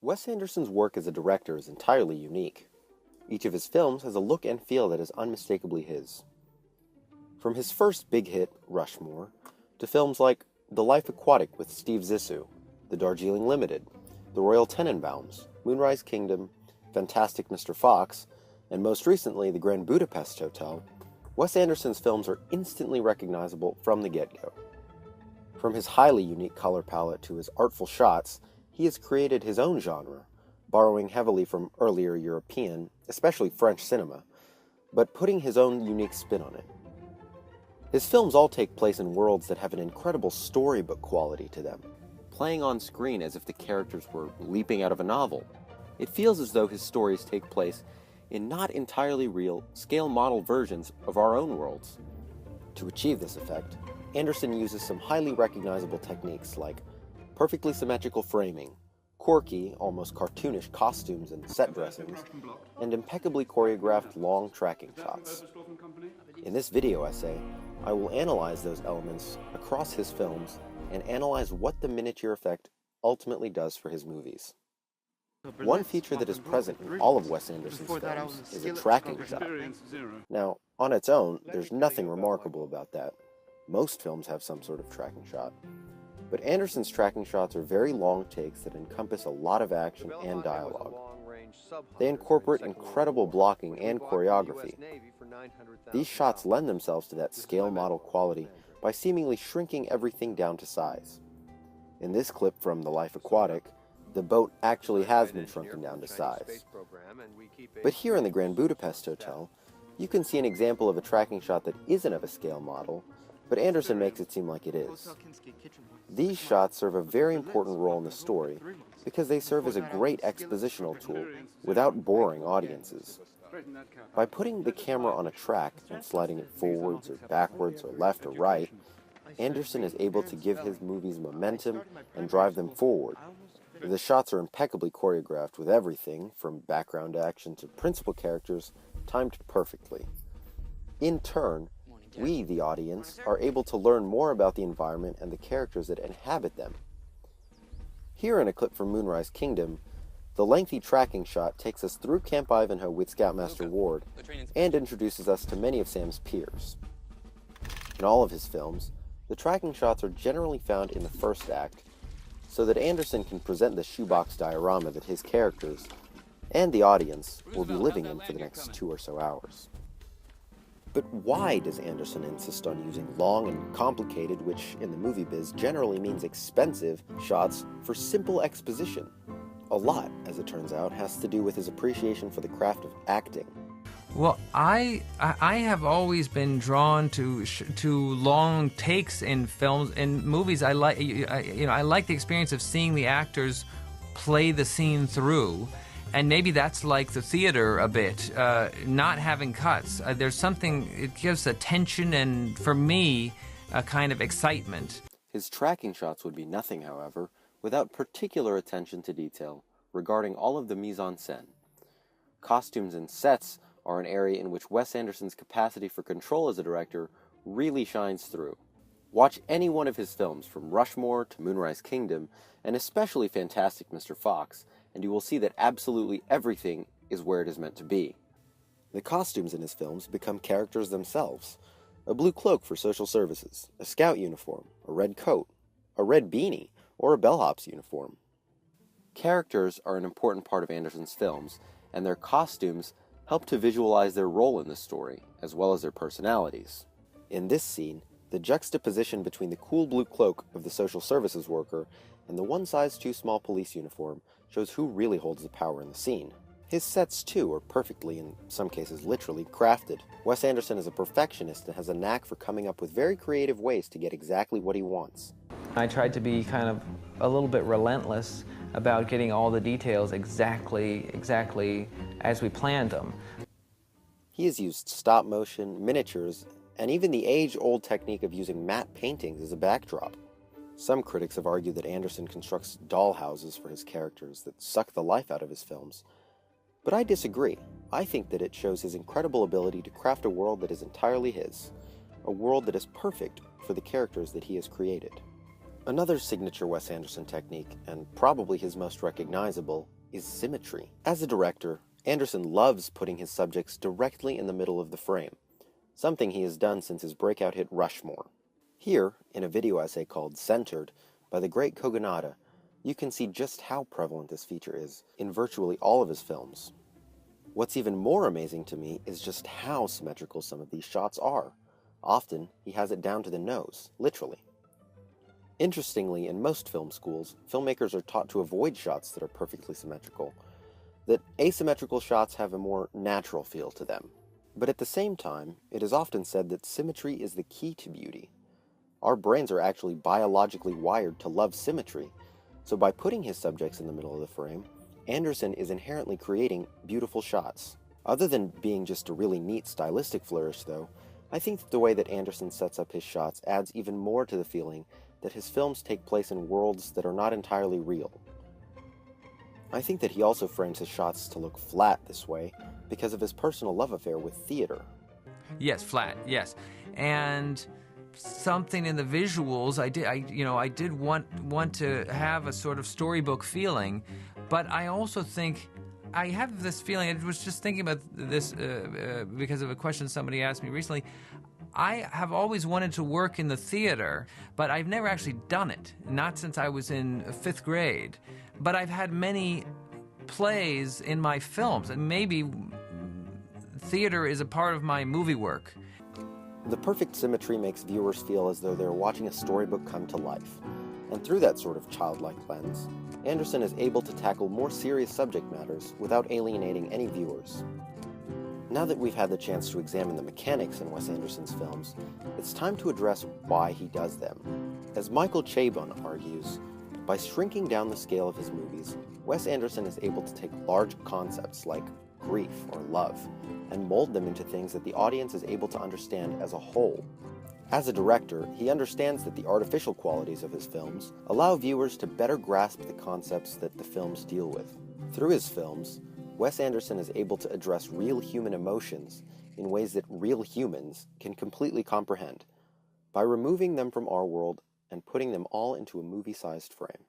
Wes Anderson's work as a director is entirely unique. Each of his films has a look and feel that is unmistakably his. From his first big hit, Rushmore, to films like The Life Aquatic with Steve Zissou, The Darjeeling Limited, The Royal Tenenbaums, Moonrise Kingdom, Fantastic Mr. Fox, and most recently The Grand Budapest Hotel, Wes Anderson's films are instantly recognizable from the get-go. From his highly unique color palette to his artful shots, he has created his own genre, borrowing heavily from earlier European, especially French cinema, but putting his own unique spin on it. His films all take place in worlds that have an incredible storybook quality to them, playing on screen as if the characters were leaping out of a novel. It feels as though his stories take place in not entirely real, scale model versions of our own worlds. To achieve this effect, Anderson uses some highly recognizable techniques like perfectly symmetrical framing, quirky, almost cartoonish costumes and set dressings, and impeccably choreographed long tracking shots. In this video essay, I will analyze those elements across his films and analyze what the miniature effect ultimately does for his movies. One feature that is present in all of Wes Anderson's films is a tracking shot. Now, on its own, there's nothing remarkable about that. Most films have some sort of tracking shot. But Anderson's tracking shots are very long takes that encompass a lot of action and dialogue. They incorporate incredible blocking and choreography. These shots lend themselves to that scale model quality by seemingly shrinking everything down to size. In this clip from The Life Aquatic, the boat actually has been shrunken down to size. But here in the Grand Budapest Hotel, you can see an example of a tracking shot that isn't of a scale model, but Anderson makes it seem like it is. These shots serve a very important role in the story because they serve as a great expositional tool without boring audiences. By putting the camera on a track and sliding it forwards or backwards or left or right, Anderson is able to give his movies momentum and drive them forward. The shots are impeccably choreographed with everything, from background action to principal characters, timed perfectly. In turn, we, the audience, are able to learn more about the environment and the characters that inhabit them. Here in a clip from Moonrise Kingdom, the lengthy tracking shot takes us through Camp Ivanhoe with Scoutmaster Ward and introduces us to many of Sam's peers. In all of his films, the tracking shots are generally found in the first act, so that Anderson can present the shoebox diorama that his characters and the audience will be living in for the next 2 or so hours. But why does Anderson insist on using long and complicated, which in the movie biz generally means expensive, shots for simple exposition? A lot, as it turns out, has to do with his appreciation for the craft of acting. Well, I have always been drawn to long takes in films and movies. I like I like the experience of seeing the actors play the scene through. And maybe that's like the theater a bit, not having cuts. There's something, it gives a tension and, for me, a kind of excitement. His tracking shots would be nothing, however, without particular attention to detail regarding all of the mise-en-scene. Costumes and sets are an area in which Wes Anderson's capacity for control as a director really shines through. Watch any one of his films, from Rushmore to Moonrise Kingdom, and especially Fantastic Mr. Fox, and you will see that absolutely everything is where it is meant to be. The costumes in his films become characters themselves. A blue cloak for social services, a scout uniform, a red coat, a red beanie, or a bellhop's uniform. Characters are an important part of Anderson's films, and their costumes help to visualize their role in the story, as well as their personalities. In this scene, the juxtaposition between the cool blue cloak of the social services worker and the one-size-too-small police uniform shows who really holds the power in the scene. His sets, too, are perfectly, in some cases literally, crafted. Wes Anderson is a perfectionist and has a knack for coming up with very creative ways to get exactly what he wants. I tried to be kind of a little bit relentless about getting all the details exactly as we planned them. He has used stop motion, miniatures, and even the age-old technique of using matte paintings as a backdrop. Some critics have argued that Anderson constructs dollhouses for his characters that suck the life out of his films. But I disagree. I think that it shows his incredible ability to craft a world that is entirely his, a world that is perfect for the characters that he has created. Another signature Wes Anderson technique, and probably his most recognizable, is symmetry. As a director, Anderson loves putting his subjects directly in the middle of the frame, something he has done since his breakout hit Rushmore. Here, in a video essay called Centered by the great Kogonada, you can see just how prevalent this feature is in virtually all of his films. What's even more amazing to me is just how symmetrical some of these shots are. Often, he has it down to the nose, literally. Interestingly, in most film schools, filmmakers are taught to avoid shots that are perfectly symmetrical, that asymmetrical shots have a more natural feel to them. But at the same time, it is often said that symmetry is the key to beauty. Our brains are actually biologically wired to love symmetry, so by putting his subjects in the middle of the frame, Anderson is inherently creating beautiful shots. Other than being just a really neat stylistic flourish, though, I think that the way that Anderson sets up his shots adds even more to the feeling that his films take place in worlds that are not entirely real. I think that he also frames his shots to look flat this way because of his personal love affair with theater. Yes, flat, yes. And something in the visuals, I did want to have a sort of storybook feeling, but I also think I have this feeling. I was just thinking about this because of a question somebody asked me recently. I have always wanted to work in the theater, but I've never actually done it, not since I was in 5th grade. But I've had many plays in my films, and maybe theater is a part of my movie work. The perfect symmetry makes viewers feel as though they're watching a storybook come to life. And through that sort of childlike lens, Anderson is able to tackle more serious subject matters without alienating any viewers. Now that we've had the chance to examine the mechanics in Wes Anderson's films, it's time to address why he does them. As Michael Chabon argues, by shrinking down the scale of his movies, Wes Anderson is able to take large concepts like grief or love and mold them into things that the audience is able to understand as a whole. As a director, he understands that the artificial qualities of his films allow viewers to better grasp the concepts that the films deal with. Through his films, Wes Anderson is able to address real human emotions in ways that real humans can completely comprehend, by removing them from our world and putting them all into a movie-sized frame.